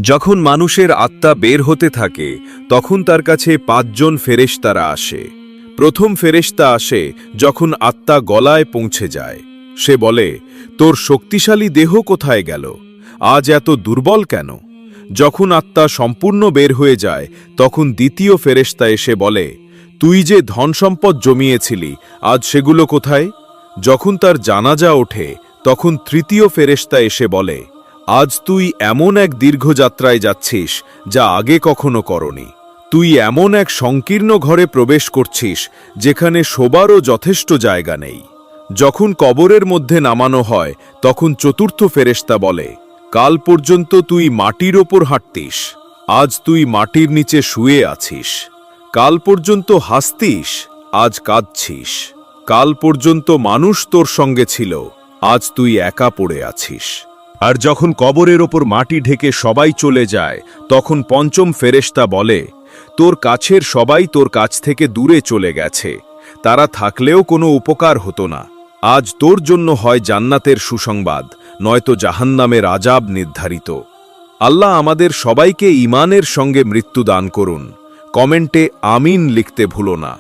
যখন মানুষের আত্মা বের হতে থাকে তখন তার কাছে 5 জন ফেরেশতারা আসে। প্রথম ফেরেশতা আসে যখন আত্মা গলায় পৌঁছে যায়। সে বলে, তোর শক্তিশালী দেহ কোথায় গেল? আজ এত দুর্বল কেন? যখন আত্মা সম্পূর্ণ বের হয়ে যায় তখন দ্বিতীয় ফেরেশতা এসে বলে, তুই যে ধনসম্পদ জমিয়েছিলি আজ সেগুলো কোথায়? যখন তার জানাজা ওঠে তখন তৃতীয় ফেরেশতা এসে বলে, আজ তুই এমন এক দীর্ঘযাত্রায় যাচ্ছিস যা আগে কখনো করনি। তুই এমন এক সংকীর্ণ ঘরে প্রবেশ করছিস যেখানে শোবারও যথেষ্ট জায়গা নেই। যখন কবরের মধ্যে নামানো হয় তখন চতুর্থ ফেরেশতা বলে, কাল পর্যন্ত তুই মাটির ওপর হাঁটতিস, আজ তুই মাটির নিচে শুয়ে আছিস। কাল পর্যন্ত হাসতিস, আজ কাঁদছিস। কাল পর্যন্ত মানুষ তোর সঙ্গে ছিল, আজ তুই একা পড়ে আছিস। আর যখন কবরের ওপর মাটি ঢেকে সবাই চলে যায় তখন পঞ্চম ফেরেশতা বলে, তোর কাছের সবাই তোর কাছ থেকে দূরে চলে গেছে, তারা থাকলেও কোনো উপকার হতো না। আজ তোর জন্য হয় জান্নাতের সুসংবাদ, নয়তো জাহান্নামের আযাব নির্ধারিত। আল্লাহ আমাদের সবাইকে ঈমানের সঙ্গে মৃত্যু দান করুন। কমেন্টে আমিন লিখতে ভুলো না।